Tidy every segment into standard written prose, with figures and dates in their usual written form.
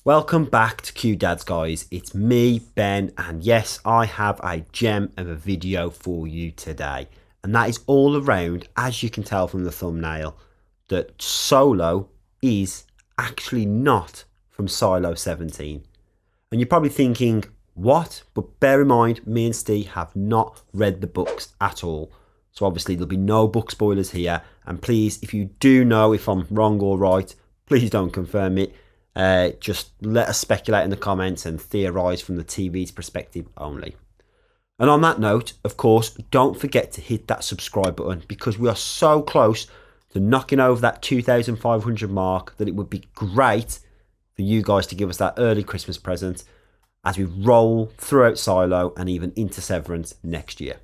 Welcome back to Q Dads, guys. It's me, Ben, and yes, I have a gem of a video for you today. And that is all around, as you can tell from the thumbnail, that Solo is actually not from Silo 17. And you're probably thinking, what? But bear in mind, me and Steve have not read the books at all. So obviously there'll be no book spoilers here. And please, if you do know if I'm wrong or right, please don't confirm it. Just let us speculate in the comments and theorise from the TV's perspective only. And on that note, of course, don't forget to hit that subscribe button because we are so close to knocking over that 2,500 mark that it would be great for you guys to give us that early Christmas present as we roll throughout Silo and even into Severance next year.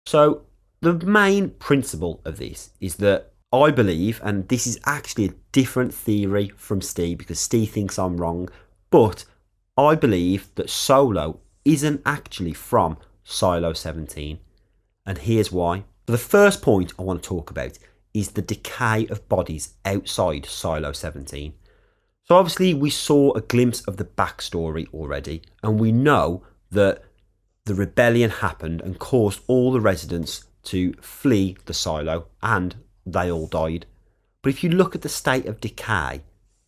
So the main principle of this is that I believe, and this is actually a different theory from Steve because Steve thinks I'm wrong, but I believe that Solo isn't actually from Silo 17. And here's why. The first point I want to talk about is the decay of bodies outside Silo 17. So obviously we saw a glimpse of the backstory already, and we know that the rebellion happened and caused all the residents to flee the silo and they all died. But if you look at the state of decay,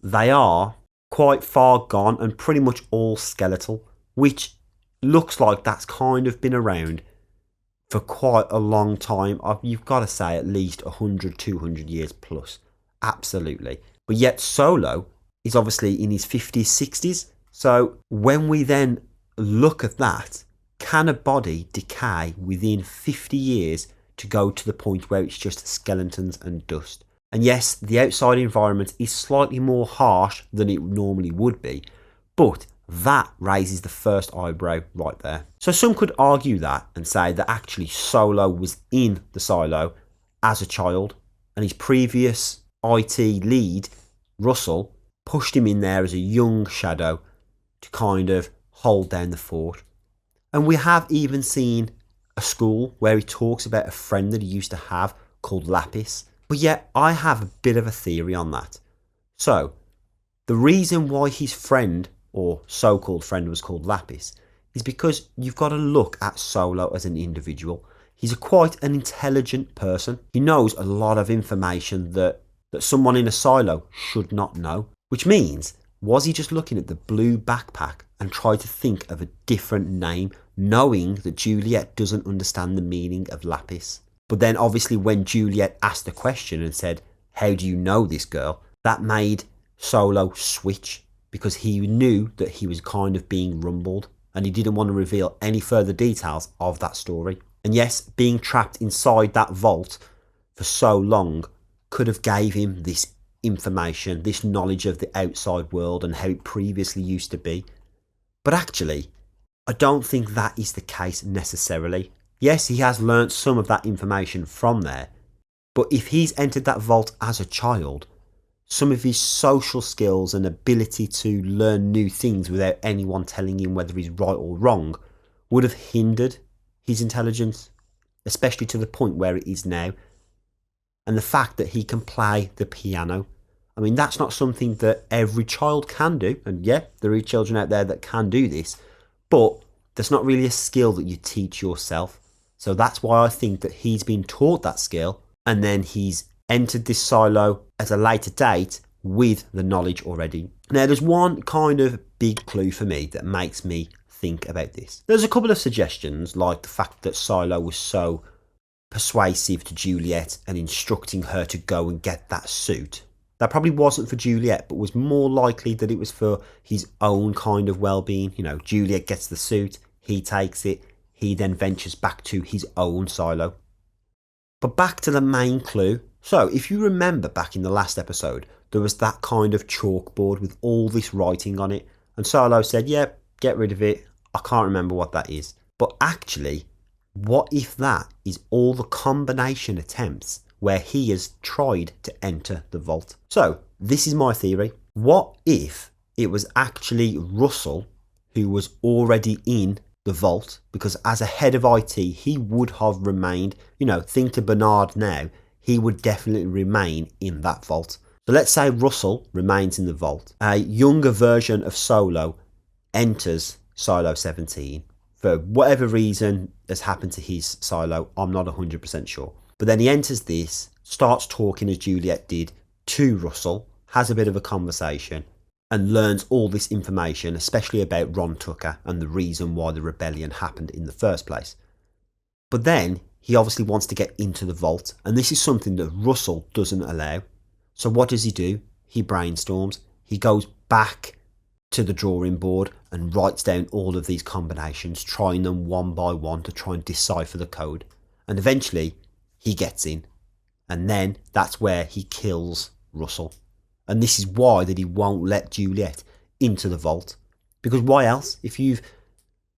they are quite far gone and pretty much all skeletal, which looks like that's kind of been around for quite a long time. You've got to say at least 100, 200 years plus. Absolutely. But yet Solo is obviously in his 50s, 60s. So when we then look at that, can a body decay within 50 years to go to the point where it's just skeletons and dust? And yes, the outside environment is slightly more harsh than it normally would be, but that raises the first eyebrow right there. So some could argue that and say that actually Solo was in the silo as a child and his previous IT lead, Russell, pushed him in there as a young shadow to kind of hold down the fort. And we have even seen a school where he talks about a friend that he used to have called Lapis. But yet I have a bit of a theory on that. So the reason why his friend or so-called friend was called Lapis is because you've got to look at Solo as an individual. He's quite an intelligent person. He knows a lot of information that someone in a silo should not know, which means, was he just looking at the blue backpack and tried to think of a different name, knowing that Juliette doesn't understand the meaning of Lapis? But then obviously when Juliette asked the question and said, how do you know this girl? That made Solo switch because he knew that he was kind of being rumbled and he didn't want to reveal any further details of that story. And yes, being trapped inside that vault for so long could have gave him this information, this knowledge of the outside world and how it previously used to be. But actually, I don't think that is the case necessarily. Yes, he has learnt some of that information from there, but if he's entered that vault as a child, some of his social skills and ability to learn new things without anyone telling him whether he's right or wrong would have hindered his intelligence, especially to the point where it is now. And the fact that he can play the piano, I mean, that's not something that every child can do. And yeah, there are children out there that can do this, but that's not really a skill that you teach yourself. So that's why I think that he's been taught that skill and then he's entered this silo at a later date with the knowledge already. Now, there's one kind of big clue for me that makes me think about this. There's a couple of suggestions, like the fact that Silo was so persuasive to Juliette and instructing her to go and get that suit. That probably wasn't for Juliette, but was more likely that it was for his own kind of well-being. You know, Juliette gets the suit, he takes it, he then ventures back to his own silo. But back to the main clue. So if you remember back in the last episode, there was that kind of chalkboard with all this writing on it. And Solo said, yeah, get rid of it. I can't remember what that is. But actually, what if that is all the combination attempts where he has tried to enter the vault? So this is my theory. What if it was actually Russell who was already in the vault? Because as a head of IT, he would have remained, think to Bernard now, he would definitely remain in that vault. So let's say Russell remains in the vault. A younger version of Solo enters Silo 17. For whatever reason has happened to his Silo, I'm not 100% sure. But then he enters this, starts talking as Juliette did to Russell, has a bit of a conversation, and learns all this information, especially about Ron Tucker and the reason why the rebellion happened in the first place. But then he obviously wants to get into the vault, and this is something that Russell doesn't allow. So what does he do? He brainstorms. He goes back to the drawing board and writes down all of these combinations, trying them one by one to try and decipher the code. And eventually he gets in. And then that's where he kills Russell. And this is why that he won't let Juliette into the vault. Because why else? If you've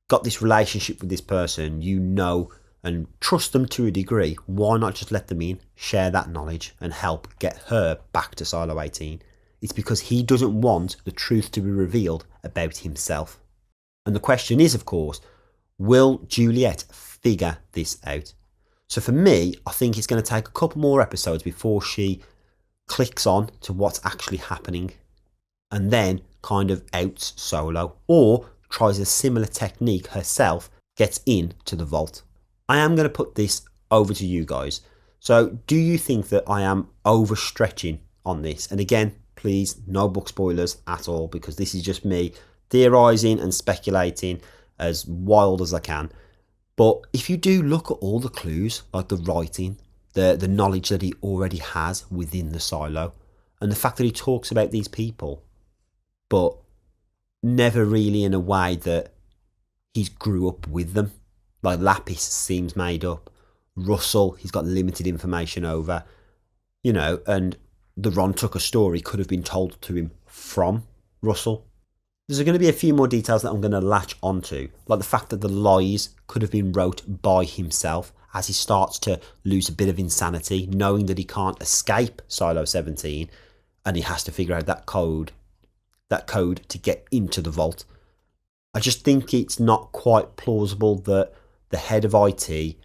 got this relationship with this person, you know and trust them to a degree, why not just let them in, share that knowledge and help get her back to Silo 18? It's because he doesn't want the truth to be revealed about himself. And the question is, of course, will Juliette figure this out? So for me, I think it's going to take a couple more episodes before she clicks on to what's actually happening and then kind of outs Solo or tries a similar technique herself, gets into the vault. I am going to put this over to you guys. So do you think that I am overstretching on this? And again, please, no book spoilers at all, because this is just me theorising and speculating as wild as I can. But if you do look at all the clues, like the writing, the knowledge that he already has within the Silo, and the fact that he talks about these people, but never really in a way that he's grew up with them. Like Lapis seems made up. Russell, he's got limited information over, you know, and the Ron Tucker story could have been told to him from Russell. There's going to be a few more details that I'm going to latch onto, like the fact that the lies could have been wrote by himself as he starts to lose a bit of insanity, knowing that he can't escape Silo 17 and he has to figure out that code to get into the vault. I just think it's not quite plausible that the head of IT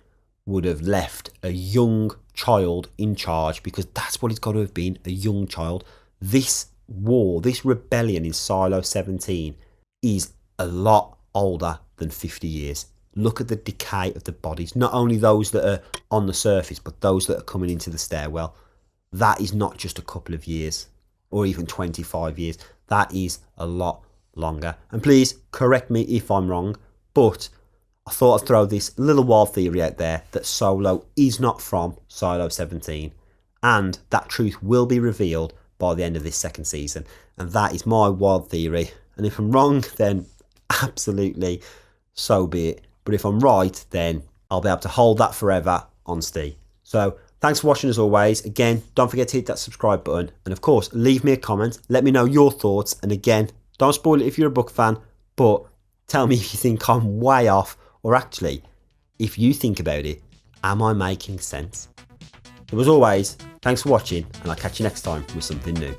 would have left a young child in charge, because that's what it's got to have been, a young child. This war, this rebellion in Silo 17 is a lot older than 50 years. Look at the decay of the bodies, not only those that are on the surface, but those that are coming into the stairwell. That is not just a couple of years or even 25 years. That is a lot longer. And please correct me if I'm wrong, but I thought I'd throw this little wild theory out there that Solo is not from Silo 17, and that truth will be revealed by the end of this second season. And that is my wild theory. And if I'm wrong, then absolutely so be it. But if I'm right, then I'll be able to hold that forever on Steve. So thanks for watching as always. Again, don't forget to hit that subscribe button. And of course, leave me a comment. Let me know your thoughts. And again, don't spoil it if you're a book fan, but tell me if you think I'm way off, or actually, if you think about it, am I making sense? So as always, thanks for watching, and I'll catch you next time with something new.